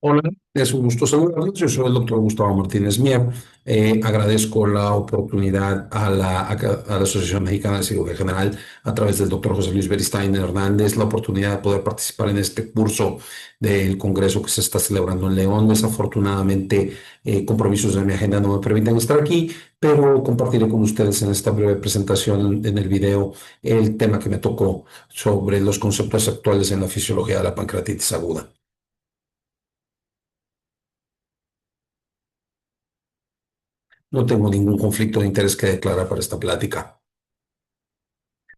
Hola, es un gusto saludarlos. Yo soy el doctor Gustavo Martínez Mier. Agradezco la oportunidad a la Asociación Mexicana de Cirugía General a través del doctor José Luis Beristain Hernández la oportunidad de poder participar en este curso del Congreso que se está celebrando en León. Desafortunadamente, compromisos de mi agenda no me permiten estar aquí, pero compartiré con ustedes en esta breve presentación en el video el tema que me tocó sobre los conceptos actuales en la fisiología de la pancreatitis aguda. No tengo ningún conflicto de interés que declarar para esta plática.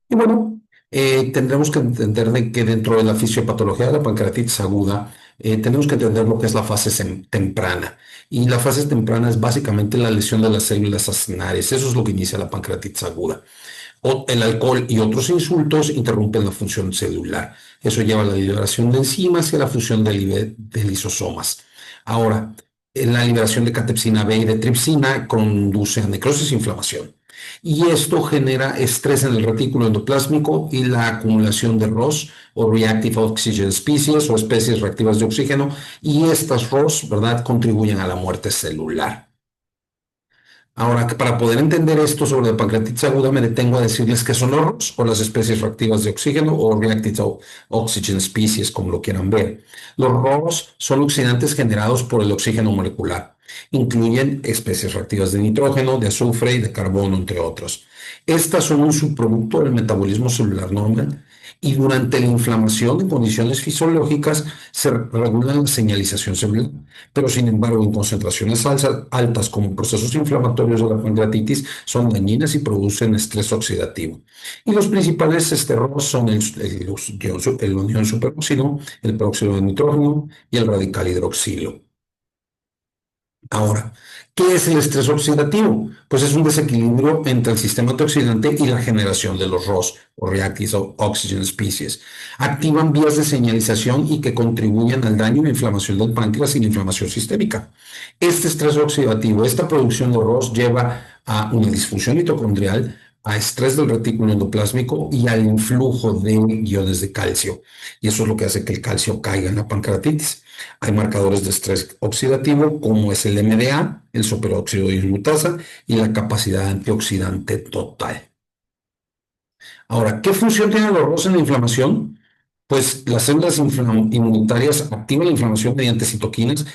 Y bueno, tendremos que entender de que dentro de la fisiopatología de la pancreatitis aguda, tenemos que entender lo que es la fase temprana. Y la fase temprana es básicamente la lesión de las células acinares. Eso es lo que inicia la pancreatitis aguda. El alcohol y otros insultos interrumpen la función celular. Eso lleva a la liberación de enzimas y a la fusión de lisosomas. Ahora, la liberación de catepsina B y de tripsina conduce a necrosis e inflamación. Y esto genera estrés en el retículo endoplásmico y la acumulación de ROS o Reactive Oxygen Species o especies reactivas de oxígeno. Y estas ROS, ¿verdad?, contribuyen a la muerte celular. Ahora, que para poder entender esto sobre la pancreatitis aguda, me detengo a decirles qué son los ROS o las especies reactivas de oxígeno o Reactive Oxygen Species, como lo quieran ver. Los ROS son oxidantes generados por el oxígeno molecular. Incluyen especies reactivas de nitrógeno, de azufre y de carbono, entre otros. Estas son un subproducto del metabolismo celular normal y durante la inflamación en condiciones fisiológicas se regula la señalización celular, pero sin embargo en concentraciones altas como procesos inflamatorios de la pancreatitis son dañinas y producen estrés oxidativo. Y los principales esterols son el anión superóxido, el peróxido de nitrógeno y el radical hidroxilo. Ahora, ¿qué es el estrés oxidativo? Pues es un desequilibrio entre el sistema antioxidante y la generación de los ROS o Reactive Oxygen Species. Activan vías de señalización y que contribuyen al daño e inflamación del páncreas y la inflamación sistémica. Este estrés oxidativo, esta producción de ROS lleva a una disfunción mitocondrial, a estrés del retículo endoplásmico y al influjo de iones de calcio. Y eso es lo que hace que el calcio caiga en la pancreatitis. Hay marcadores de estrés oxidativo como es el MDA, el superóxido de dismutasa y la capacidad antioxidante total. Ahora, ¿qué función tienen los ROS en la inflamación? Pues las células inmunitarias activan la inflamación mediante citoquinas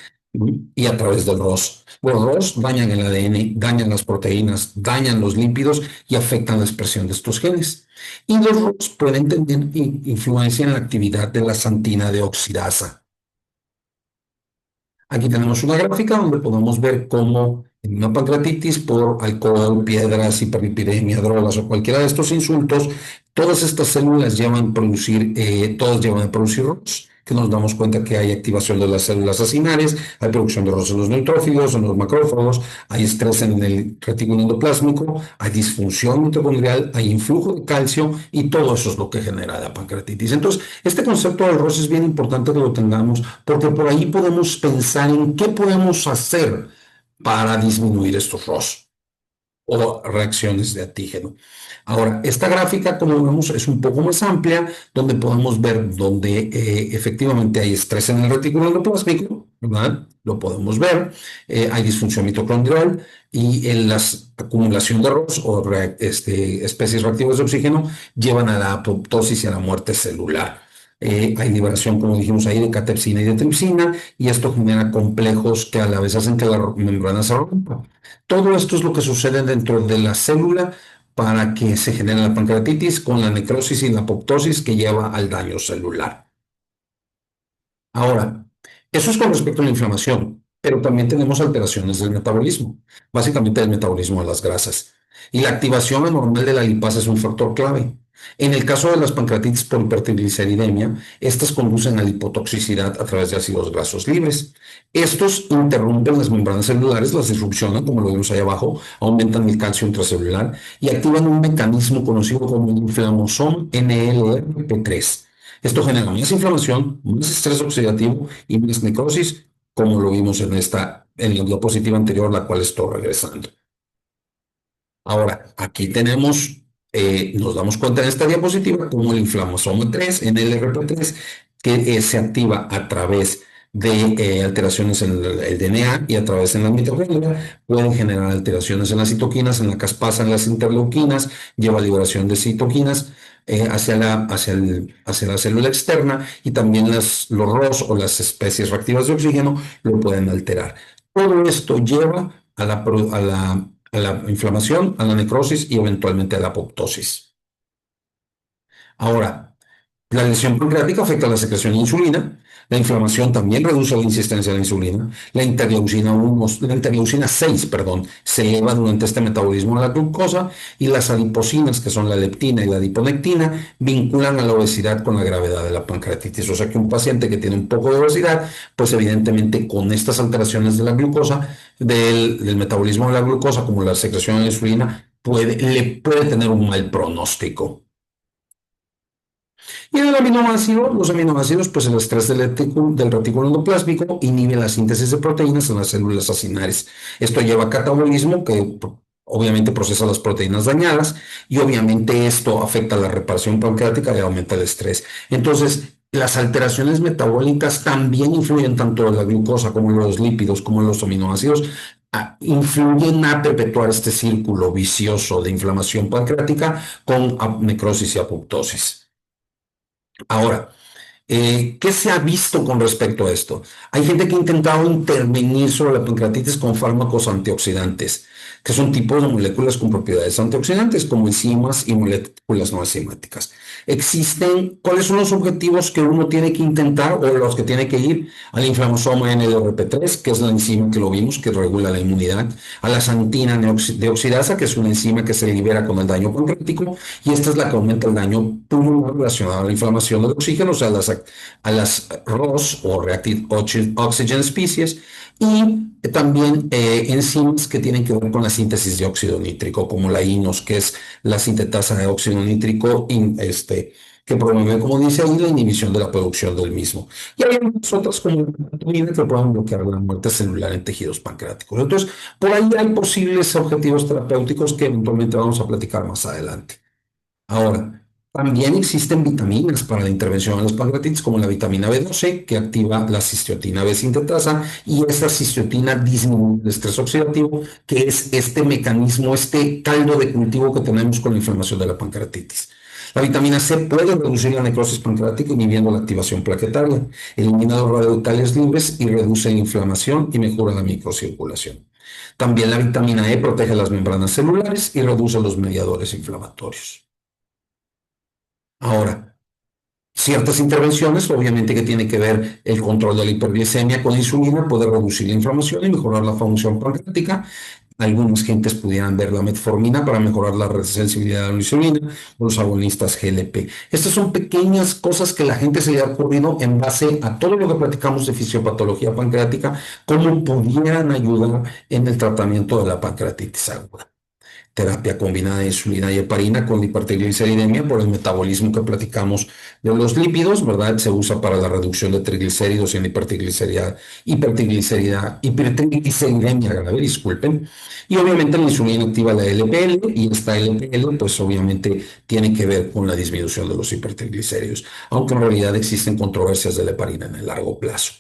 y a través del ROS. Los ROS dañan el ADN, dañan las proteínas, dañan los lípidos y afectan la expresión de estos genes. Y los ROS pueden tener influencia en la actividad de la santina de oxidasa. Aquí tenemos una gráfica donde podemos ver cómo en una pancreatitis por alcohol, piedras, hiperlipidemia, drogas o cualquiera de estos insultos, todas estas células llevan a producir, todas llevan a producir ROS, que nos damos cuenta que hay activación de las células acinares, hay producción de ROS en los neutrófilos, en los macrófagos, hay estrés en el retículo endoplásmico, hay disfunción mitocondrial, hay influjo de calcio y todo eso es lo que genera la pancreatitis. Entonces, este concepto del ROS es bien importante que lo tengamos porque por ahí podemos pensar en qué podemos hacer para disminuir estos ROS o reacciones de antígeno. Ahora, esta gráfica, como vemos, es un poco más amplia, donde podemos ver donde efectivamente hay estrés en el retículo endoplásmico, ¿verdad? Lo podemos ver. Hay disfunción mitocondrial y en la acumulación de ROS o especies reactivas de oxígeno llevan a la apoptosis y a la muerte celular. Hay liberación, como dijimos ahí, de catepsina y de tripsina, y esto genera complejos que a la vez hacen que la membrana se rompa. Todo esto es lo que sucede dentro de la célula para que se genere la pancreatitis con la necrosis y la apoptosis que lleva al daño celular. Ahora, eso es con respecto a la inflamación, pero también tenemos alteraciones del metabolismo, básicamente del metabolismo de las grasas. Y la activación anormal de la lipasa es un factor clave. En el caso de las pancreatitis por hipertrigliceridemia, estas conducen a lipotoxicidad a través de ácidos grasos libres. Estos interrumpen las membranas celulares, las disrupcionan, como lo vemos ahí abajo, aumentan el calcio intracelular y activan un mecanismo conocido como el inflamosoma NLRP3. Esto genera más inflamación, más estrés oxidativo y más necrosis, como lo vimos en la diapositiva anterior, la cual estoy regresando. Ahora, aquí tenemos, nos damos cuenta en esta diapositiva como el inflamosoma 3, NLRP3, que se activa a través de alteraciones en el DNA y a través de la mitocondria pueden generar alteraciones en las citoquinas, en la caspasa, en las interleuquinas, lleva a liberación de citoquinas hacia la célula externa y también los ROS o las especies reactivas de oxígeno lo pueden alterar. Todo esto lleva a la inflamación, a la necrosis y eventualmente a la apoptosis. Ahora, la lesión pancreática afecta la secreción de insulina. La inflamación también reduce la insistencia de la insulina. La interleucina 6, perdón, se eleva durante este metabolismo de la glucosa y las adipocinas, que son la leptina y la adiponectina, vinculan a la obesidad con la gravedad de la pancreatitis. O sea que un paciente que tiene un poco de obesidad, pues evidentemente con estas alteraciones de la glucosa, del metabolismo de la glucosa, como la secreción de la insulina, le puede tener un mal pronóstico. Y en el aminoácido, los aminoácidos, pues el estrés del retículo endoplásmico inhibe la síntesis de proteínas en las células acinares. Esto lleva a catabolismo, que obviamente procesa las proteínas dañadas, y obviamente esto afecta la reparación pancreática y aumenta el estrés. Entonces, las alteraciones metabólicas también influyen tanto en la glucosa como en los lípidos, como en los aminoácidos, influyen a perpetuar este círculo vicioso de inflamación pancreática con necrosis y apoptosis. Ahora, ¿qué se ha visto con respecto a esto? Hay gente que ha intentado intervenir sobre la pancreatitis con fármacos antioxidantes, que son tipos de moléculas con propiedades antioxidantes, como enzimas y moléculas no enzimáticas. ¿Cuáles son los objetivos que uno tiene que intentar o los que tiene que ir al inflamosoma NLRP3, que es la enzima que lo vimos, que regula la inmunidad, a la xantina deoxidasa, que es una enzima que se libera con el daño pancreático, y esta es la que aumenta el daño pulmonar relacionado a la inflamación del oxígeno, o sea, a las ROS o Reactive Oxygen Species, y también enzimas que tienen que ver con la síntesis de óxido nítrico, como la INOS, que es la sintetasa de óxido nítrico, que promueve, como dice ahí, la inhibición de la producción del mismo. Y hay algunas otras como la melatonina que pueden bloquear la muerte celular en tejidos pancreáticos. Entonces, por ahí hay posibles objetivos terapéuticos que eventualmente vamos a platicar más adelante. Ahora, también existen vitaminas para la intervención en las pancreatitis, como la vitamina B12, que activa la cisteotina B sintetasa, y esta cisteotina disminuye el estrés oxidativo, que es este mecanismo, este caldo de cultivo que tenemos con la inflamación de la pancreatitis. La vitamina C puede reducir la necrosis pancreática inhibiendo la activación plaquetaria, elimina los radicales libres y reduce la inflamación y mejora la microcirculación. También la vitamina E protege las membranas celulares y reduce los mediadores inflamatorios. Ahora, ciertas intervenciones, obviamente que tiene que ver el control de la hiperglicemia con insulina, puede reducir la inflamación y mejorar la función pancreática. Algunas gentes pudieran ver la metformina para mejorar la sensibilidad a la insulina, o los agonistas GLP. Estas son pequeñas cosas que la gente se le ha ocurrido en base a todo lo que platicamos de fisiopatología pancreática, cómo pudieran ayudar en el tratamiento de la pancreatitis aguda. Terapia combinada de insulina y heparina con hipertrigliceridemia por el metabolismo que platicamos de los lípidos, ¿verdad? Se usa para la reducción de triglicéridos y en hipertrigliceridemia grave, disculpen. Y obviamente la insulina activa la LPL y esta LPL pues obviamente tiene que ver con la disminución de los hipertriglicéridos, aunque en realidad existen controversias de la heparina en el largo plazo.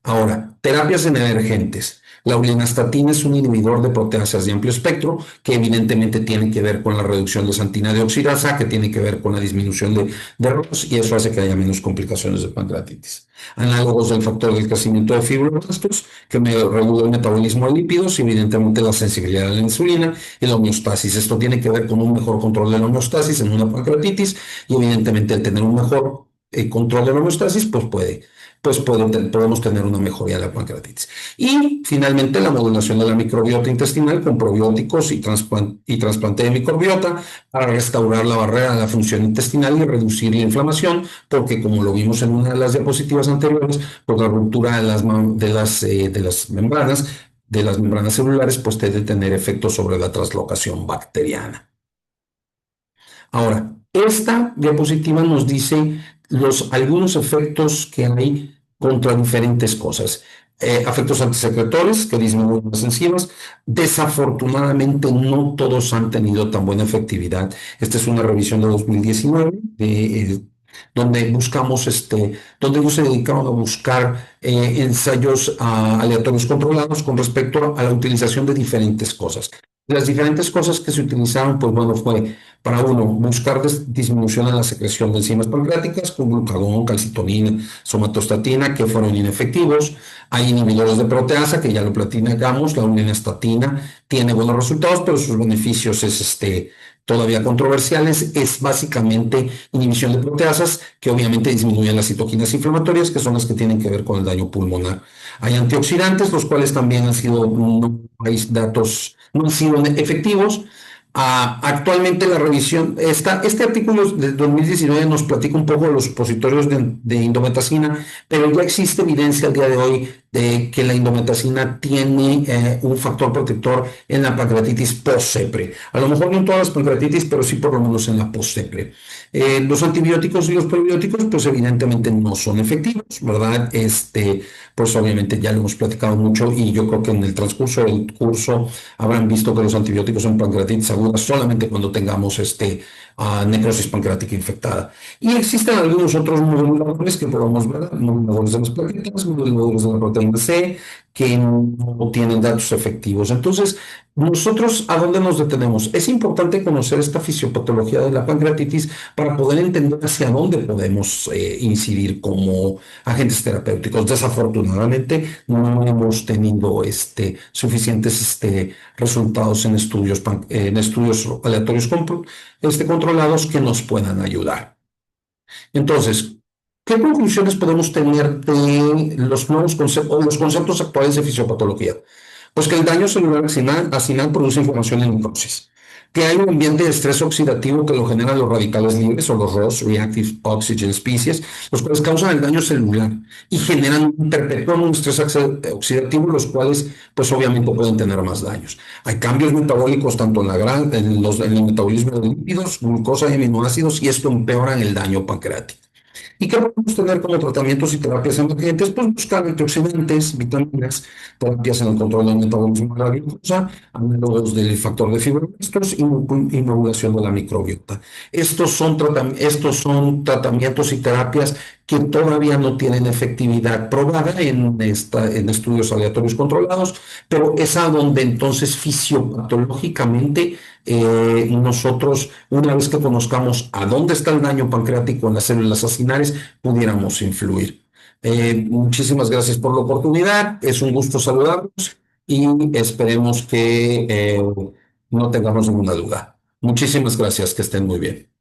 Ahora, terapias en emergentes. La ulinastatina es un inhibidor de proteasas de amplio espectro que evidentemente tiene que ver con la reducción de xantina deoxidasa, que tiene que ver con la disminución de ROS y eso hace que haya menos complicaciones de pancreatitis. Análogos del factor del crecimiento de fibroblastos que regula el metabolismo de lípidos y evidentemente la sensibilidad a la insulina y la homeostasis. Esto tiene que ver con un mejor control de la homeostasis en una pancreatitis y evidentemente el tener un mejor control de la homeostasis podemos tener una mejoría de la pancreatitis. Y finalmente la modulación de la microbiota intestinal con probióticos y trasplante de microbiota para restaurar la barrera de la función intestinal y reducir la inflamación, porque como lo vimos en una de las diapositivas anteriores, por la ruptura de las membranas celulares, pues puede tener efectos sobre la translocación bacteriana. Ahora, esta diapositiva nos dice algunos efectos que hay contra diferentes cosas. Efectos antisecretores que disminuyen las enzimas. Desafortunadamente, no todos han tenido tan buena efectividad. Esta es una revisión de 2019 donde buscamos, donde ellos se dedicaron a buscar ensayos aleatorios controlados con respecto a la utilización de diferentes cosas. Las diferentes cosas que se utilizaron, pues bueno, fue para uno, buscar disminución en la secreción de enzimas pancreáticas con glucagón, calcitonina, somatostatina, que fueron inefectivos. Hay inhibidores de proteasa, que ya lo platicamos, la uninastatina tiene buenos resultados, pero sus beneficios es todavía controversiales, es básicamente inhibición de proteasas que obviamente disminuyen las citoquinas inflamatorias, que son las que tienen que ver con el daño pulmonar. Hay antioxidantes, los cuales también han sido, no hay datos, no han sido efectivos. Actualmente la revisión, este artículo de 2019 nos platica un poco de los supositorios de indometacina, pero ya existe evidencia al día de hoy de que la indometacina tiene un factor protector en la pancreatitis post-CEPRE. A lo mejor no en todas las pancreatitis, pero sí por lo menos en la post-CEPRE. Los antibióticos y los probióticos, pues evidentemente no son efectivos, ¿verdad? Pues obviamente ya lo hemos platicado mucho y yo creo que en el transcurso del curso habrán visto que los antibióticos en pancreatitis aguda solamente cuando tengamos necrosis pancreática infectada. Y existen algunos otros moduladores que podemos ver, moduladores de las plaquetas, moduladores de la proteína C, que no tienen datos efectivos. Entonces, nosotros, ¿a dónde nos detenemos? Es importante conocer esta fisiopatología de la pancreatitis para poder entender hacia dónde podemos incidir como agentes terapéuticos. Desafortunadamente, no hemos tenido suficientes resultados en estudios aleatorios controlados que nos puedan ayudar. Entonces, ¿qué conclusiones podemos tener de los nuevos conceptos o los conceptos actuales de fisiopatología? Pues que el daño celular acinal produce inflamación en necrosis, que hay un ambiente de estrés oxidativo que lo generan los radicales libres o los ROS, Reactive Oxygen Species, los cuales causan el daño celular y generan perpetúan un estrés oxidativo, los cuales pues obviamente pueden tener más daños. Hay cambios metabólicos tanto en el metabolismo de lípidos, glucosa y aminoácidos y esto empeora el daño pancreático. ¿Y qué podemos tener como tratamientos y terapias emergentes? Pues buscar antioxidantes, vitaminas, terapias en el control del metabolismo de la glucosa, análogos del factor de fibroblastos y modulación de la microbiota. Estos son tratamientos y terapias que todavía no tienen efectividad probada en estudios aleatorios controlados, pero es a donde entonces fisiopatológicamente nosotros, una vez que conozcamos a dónde está el daño pancreático en las células acinares, pudiéramos influir. Muchísimas gracias por la oportunidad, es un gusto saludarlos y esperemos que no tengamos ninguna duda. Muchísimas gracias, que estén muy bien.